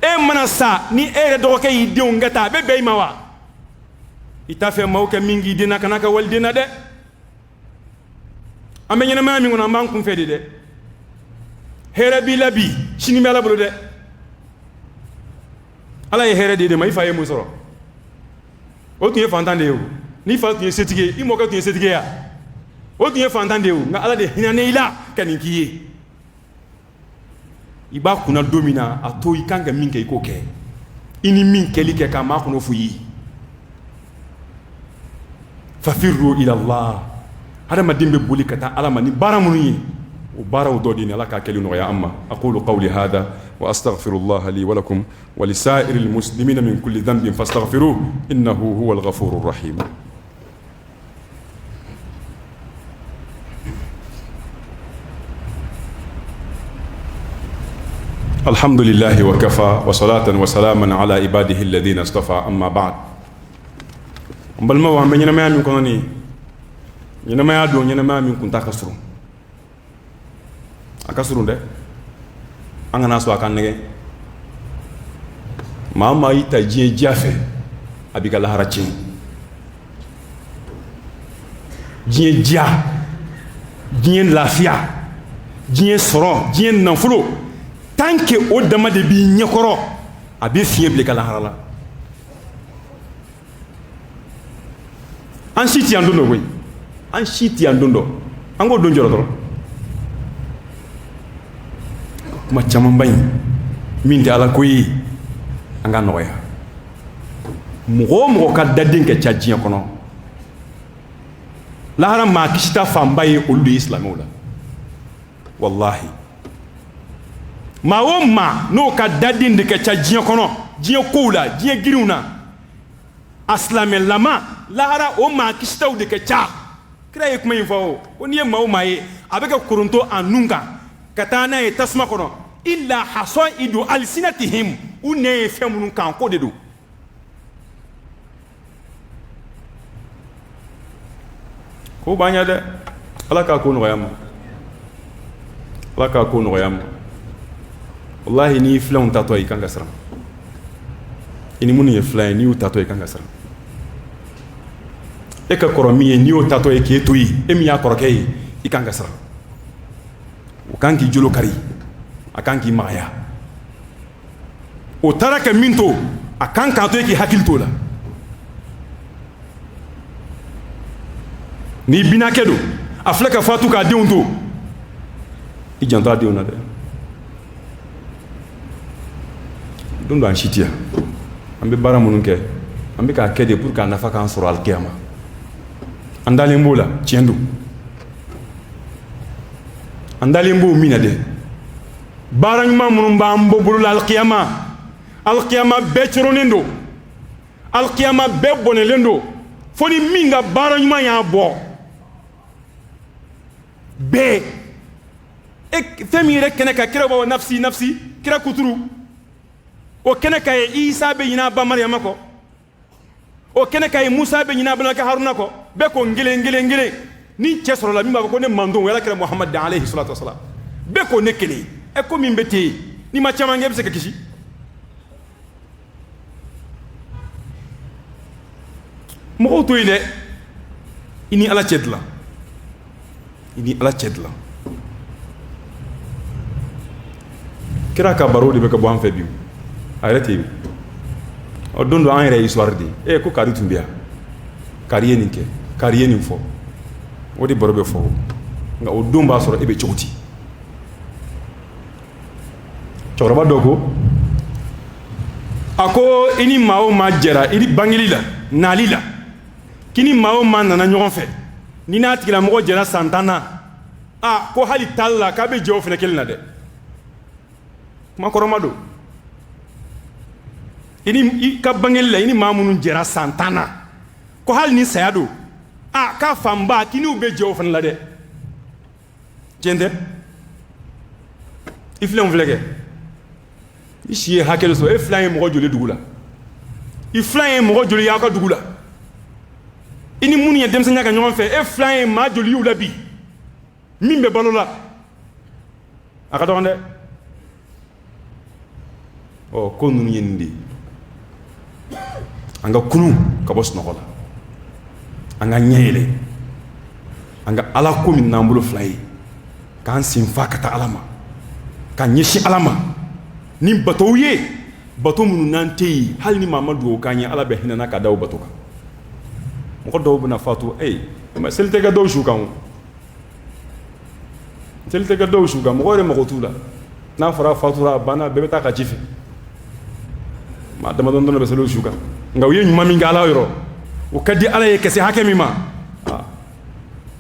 [SPEAKER 1] e mana sa ni e yɛrɛ dɔgɔkɛ y'i denw kɛ ta a bɛ bɛn i ma wa i t'a fɛ maaw kɛ min k'i den na kana kɛ waliden na dɛ an bɛ ɲɛnamaya min kɔnɔ an b'an kunfɛ de dɛ hɛrɛ b'i la bi sini bɛ ala bolo dɛ ala ye hɛrɛ de ma i fa ye mun sɔrɔ o tun ye fantan de ye o n'i fa tun ye setigi ye i mɔkɛ tun ye setigi ye o tun ye fantan de ye o nka ala de hinɛna i la ka nin k'i ye iba kuna domina ato ikanga minke ikoke ini minke like kama kono fuyi fafirru ila Allah hada madimbe buli kata ala mani baramuni وبارو دودين لك كلمة يا أما أقول قولي هذا وأستغفر الله لي ولكم ولسائر المسلمين من كل ذنب فاستغفروه إنه هو الغفور الرحيم. الحمد لله وكفى وصلاة وسلاما على عباده الذين اصطفى أما بعد. بل ما وهم ينما من كونني ينما يدون ينما من كنت أكسرون akasurun de angana so akanege mama ita jie jafe abika la harachin jie dia jie lafia jie soro jie nanfulo tanke o dama de bi nyekoro abi fie ble kala harala an shiti andundo we an shiti andundo ango donjoro doro kuma caman bayi min tɛ ala ko ye an ka nɔgɔya mɔgɔ o mɔgɔ ka daden kɛ ca diɲɛ kɔnɔ lahara maa kisita fanba ye olu de ye silamɛw la wallahi maa o maa n'o ka daden de kɛ ca diɲɛ kɔnɔ diɲɛ kow la diɲɛ girinw na a silamɛlama lahara o maa kisitaw de kɛ ca kira ye kuma in fɔ o ko n'i ye maa o maa ye a bɛ kɛ koronto a nun kan ka taa n'a ye tasuma kɔnɔ illa hasaidu alsinatihim u ne ye fɛn minnu kan ko de don ko b'an ɲɛ dɛ ala k'a ko nɔgɔya ma ala k'a ko nɔgɔya ma wallahi n'i filanw tatɔ i kan ka siran i ni minnu ye filan ye n'i y'u tatɔ i kan ka siran e ka kɔrɔ min ye n'i y'o tatɔ ye k'e to yen e min y'a kɔrɔkɛ ye i kan ka siran o kan k'i jolo kari a kan k'i magaya o taara kɛ min to a kan k'a to k'i hakili to la n'i binakɛ don a filɛ ka fatu k'a denw to i janto a denw na dɛ don do an si tɛ yan an bɛ baara minnu kɛ an bɛ k'a kɛ de pour que a nafa k'an sɔrɔ alikiyama an dalen b'o la tiɲɛ don an dalen b'o min na dɛ baara ɲuman minnu b'an bolo la alikiyama bɛɛ coronnen don alikiyama bɛɛ bɔnɛlen don fo ni min ka baara ɲuman y'a bɔ bɛɛ fɛn min yɛrɛ kɛnɛ ka kira bɔ nafsi nafsi kira kuturu o kɛnɛ ka ye isa bɛ ɲinɛ a ba mariyama kɔ o kɛnɛ ka ye musa bɛ ɲinɛ a balimakɛ haruna kɔ bɛɛ ko n kelen kelen kelen ni cɛ sɔrɔla min b'a fɔ ko ne mandon o yala kira muhamadu dan alayhi salatu wasalam bɛɛ ko ne kelen e ko min bɛ ten yen n'i ma caman kɛ e bɛ se ka kisi mɔgɔw to yen dɛ i ni ala cɛ dilan i ni ala cɛ dilan kira ka baro de bɛ ka bɔ an fɛ bi a yɛrɛ tɛ yen o don do an yɛrɛ ye histoire de ye ko kari tun bɛ yan kari ye nin kɛ kari ye nin fɔ o de baro bɛ fɔ nka o don b'a sɔrɔ e bɛ cogo di cɛkɔrɔba dɔ ko a ko i ni maa o maa jɛra i ni bangeli la nali la k'i ni maa o maa nana ɲɔgɔn fɛ ni n'a tigilamɔgɔ jɛra san 10 na a ko hali taali la k'a bɛ jɛ o fɛnɛ kelen na dɛ kuma kɔrɔma don i ka bangeli la i ni maa minnu jɛra san 10 na ko hali ni saya don a k'a fanba k'i n'u bɛ jɛ o fɛnɛ la dɛ tiɲɛ tɛ i filanw filɛ kɛ i si ye hakɛ dɔ sɔrɔ e filan ye mɔgɔ joli dugu la i filan ye mɔgɔ joli y'aw ka dugu la i ni minnu ye denmisɛnninya kɛ ɲɔgɔn fɛ e filan ye maa joli y'u la bi min bɛ balo la a ka dɔgɔn dɛ ɔ ko ninnu ye nin de ye an ka kunu ka bɔ sunɔgɔ la an ka ɲɛ yɛlɛ an ka ala ko min n'an bolo fila ye k'an sen fa ka taa ala ma ka ɲɛsin ala ma ni batow ye bato minnu n'an tɛ yen hali ni maa ma dugawu k'an ye ala bɛ hinɛ na ka da o bato kan mɔgɔ dɔw bɛna fatu seli tɛ kɛ dɔw su kan o seli tɛ kɛ dɔw su kan mɔgɔ yɛrɛ mago t'u la n'a fɔra fatura banna bɛɛ bɛ taa ka ci fɛ maa damadɔni dɔrɔn bɛ seli o su kan nka u ye ɲuman min kɛ Ala yɔrɔ o ka di Ala ye ka se hakɛ min ma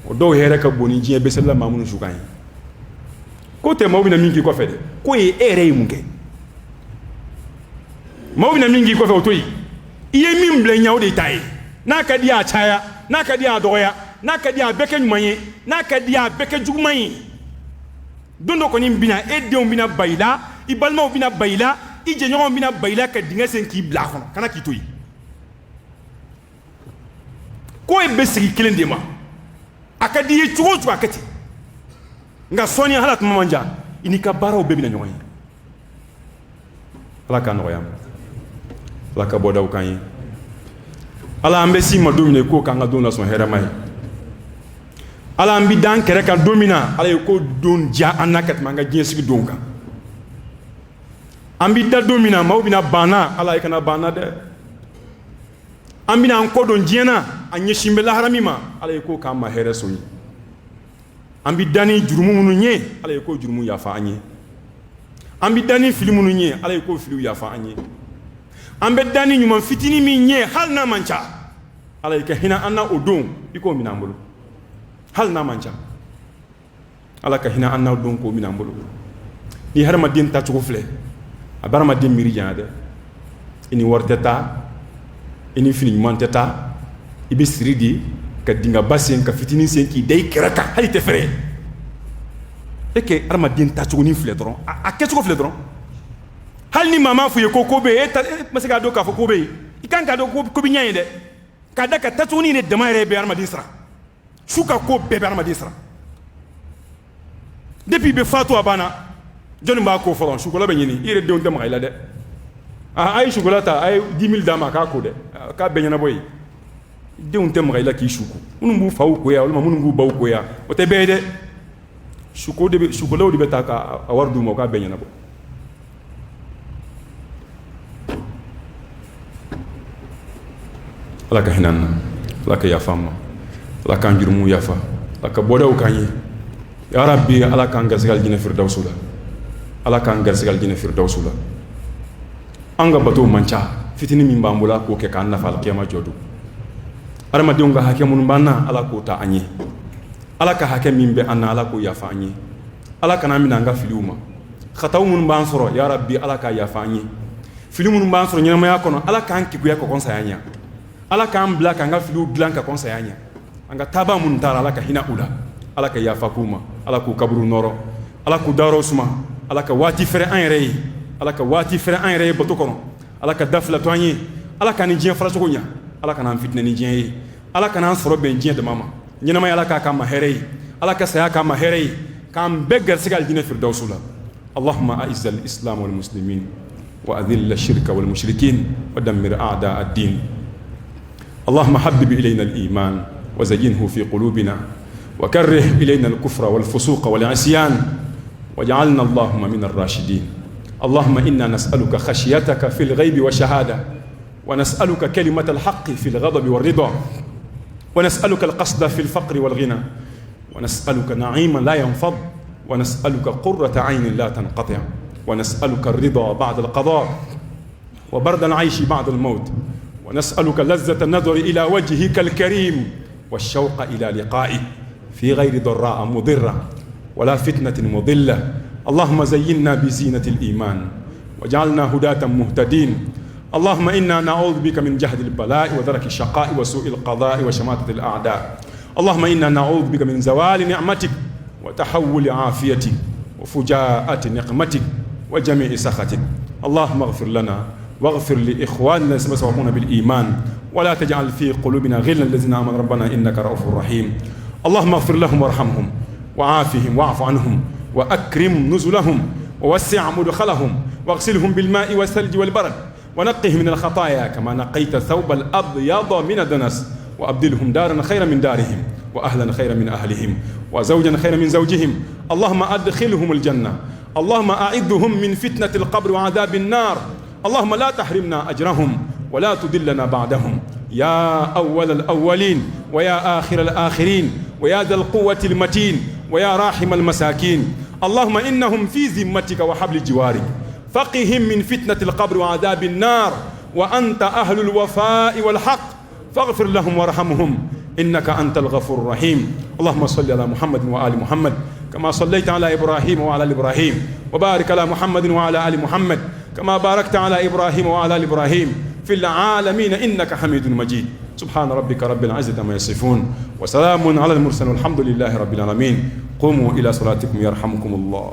[SPEAKER 1] o dɔw hɛrɛ ka bon ni diɲɛ bɛ selila maa minnu su kan ye ko tɛ maaw bɛna min k'i kɔfɛ dɛ ko ye e yɛrɛ ye mun kɛ maaw bɛna min k'i kɔfɛ o to yen i ye min bila ɲɛ o de ta ye n'a ka di a caya n'a ka di a dɔgɔya n'a ka di a bɛɛ kɛ ɲuman ye n'a ka di a bɛɛ kɛ juguman ye don dɔ kɔni bɛna e denw bɛna ba i la i balimaw bɛna ba i la i jɛɲɔgɔnw bɛna ba i la ka dingɛ sen k'i bila a kɔnɔ kana k'i to yen ko e bɛ sigi kelen de ma a ka di i ye cogo o cogo a kɛ ten nka sɔɔni Ala tuma man jan i n'i ka baaraw bɛɛ bɛna ɲɔgɔn ye Ala k'a nɔgɔya Ala ka bɔdaw k'an ye Ala an bɛ s'i ma don min na k'o k'an ka don lasɔn hɛrɛma ye Ala an bɛ d'an kɛrɛ kan don min na Ala ye ko don diya an na ka tɛmɛ an ka diɲɛ sigi don kan an bɛ da don min na maaw bɛna banna Ala ye kana banna dɛ an bɛna an kɔ don diɲɛ na a ɲɛsin bɛ lahara min ma Ala ye k'o k'an ma hɛrɛ sɔn ye an bɛ da ni jurumu minnu ye Ala ye k'o jurumu yafa an ye an bɛ da ni fili minnu ye Ala ye k'o filiw yafa an ye an bɛ da ni ɲuman fitinin min ye hali n'a man ca Ala ye ka hinɛ an na o don i k'o minɛ an bolo hali n'a man ca Ala ka hinɛ an na o don k'o minɛ an bolo ni hadamaden tacogo filɛ a bɛ hadamaden miiri janya dɛ i ni wari tɛ taa i ni fini ɲuman tɛ taa i bɛ siri de ka dingaba sen ka fitinin sen k'i da i kɛrɛ kan hali tɛ fɛrɛ e kɛ hadamaden tacogo ni filɛ dɔrɔn a kɛcogo filɛ dɔrɔn hali ni maa m'a fɔ i ye ko bɛ yen e ma se k'a dɔn k'a fɔ ko bɛ yen i kan k'a dɔn ko bɛ ɲɛ ye dɛ k'a da ka tacogo ni de dama yɛrɛ bɛ hadamaden sara su ka ko bɛɛ bɛ hadamaden sara depuis i bɛ fatu a banna jɔnni b'a ko fɔlɔ sukola bɛ ɲini i yɛrɛ denw tɛ maga i la dɛ a ye sukola ta a ye 10 000 d'a ma k'a ko dɛ k'a bɛɛ ɲɛnabɔ yen denw tɛ maga i la k'i suko minnu b'u faw koya walima minnu b'u baw koya o tɛ bɛɛ ye dɛ sukolaw de bɛ taa k'a wari d'u ma o k'a bɛɛ ɲɛnabɔ Ala ka hinɛ an na Ala ka yafa an ma Ala k'an jurumu yafa Ala ka bɔdaw k'an ye ya Rabbi Ala k'an garisɛgɛ alijinɛ firidawusu la Ala k'an garisɛgɛ alijinɛ firidawusu la an ka batow man ca fitinin min b'an bolo k'o kɛ k'an nafa alikiyama jɔ don hadamadenw ka hakɛ minnu b'an na Ala k'o ta an ye Ala ka hakɛ min bɛ an na Ala k'o yafa an ye Ala kana minɛ an ka filiw ma khataw minnu b'an sɔrɔ ya Rabbi Ala k'a yafa an ye fili minnu b'an sɔrɔ ɲɛnamaya kɔnɔ Ala k'an kekuya ka kɔn saya ɲɛ Ala k'an bila k'an ka filiw dilan ka kɔn saya ɲɛ an ka taaba minnu taara Ala ka hinɛ u la Ala ka yafa k'u ma Ala k'u kaburu nɔrɔ Ala k'u dayɔrɔ suma Ala ka waati fɛrɛ an yɛrɛ ye Ala ka waati fɛrɛ an yɛrɛ ye bato kɔnɔ Ala ka dafila to an ye Ala ka ni diɲɛ faracogo ɲɛ Ala kana an fitinɛ ni diɲɛ ye Ala kana an sɔrɔ bɛn diɲɛ dama ma ɲɛnamaya Ala k'a k'an ma hɛrɛ ye Ala ka saya k'an ma hɛrɛ ye k'an bɛɛ garisɛgɛ alijinɛ firidawusu la Allahumma a'izz al-islam wal muslimin wa adhill ash-shirka wal mushrikin wa dammir a'da ad-din اللهم حبب إلينا الإيمان وزينه في قلوبنا وكره إلينا الكفر والفسوق والعصيان واجعلنا اللهم من الراشدين اللهم إنا نسألك خشيتك في الغيب والشهادة ونسألك كلمة الحق في الغضب والرضا ونسألك القصد في الفقر والغنى ونسألك نعيما لا ينفض ونسألك قرة عين لا تنقطع ونسألك الرضا بعد القضاء وبرد العيش بعد الموت ونسألك لذة النظر إلى وجهك الكريم والشوق إلى لقائه في غير ضراء مضرة ولا فتنة مضلة اللهم زينا بزينة الإيمان وجعلنا هداة مهتدين اللهم إنا نعوذ بك من جهد البلاء ودرك الشقاء وسوء القضاء وشماتة الأعداء اللهم إنا نعوذ بك من زوال نعمتك وتحول عافيتك وفجاءة نقمتك وجميع سخطك اللهم اغفر لنا واغفر لإخواننا الذين سبقونا بالإيمان ولا تجعل في قلوبنا غلا الذين آمنوا ربنا إنك رؤوف رحيم اللهم اغفر لهم وارحمهم وعافهم واعف عنهم وأكرم نزلهم ووسع مدخلهم واغسلهم بالماء والثلج والبرد ونقهم من الخطايا كما نقيت الثوب الأبيض من الدنس وأبدلهم دارا خيرا من دارهم وأهلا خيرا من أهلهم وزوجا خيرا من زوجهم اللهم أدخلهم الجنة اللهم أعذهم من فتنة القبر وعذاب النار اللهم لا تحرمنا أجرهم ولا تدلنا بعدهم يا أول الأولين ويا آخر الآخرين ويا ذا القوة المتين ويا راحم المساكين اللهم إنهم في ذمتك وحبل جوارك فقهم من فتنة القبر وعذاب النار وأنت أهل الوفاء والحق فاغفر لهم وارحمهم إنك أنت الغفور الرحيم. اللهم صل على محمد وآل محمد كما صليت على إبراهيم وعلى آل إبراهيم وبارك على محمد وعلى آل محمد كما باركت على إبراهيم وعلى آل إبراهيم في العالمين إنك حميد مجيد. سبحان ربك رب العزة عما يصفون وسلام على المرسلين والحمد لله رب العالمين. قوموا إلى صلاتكم يرحمكم الله.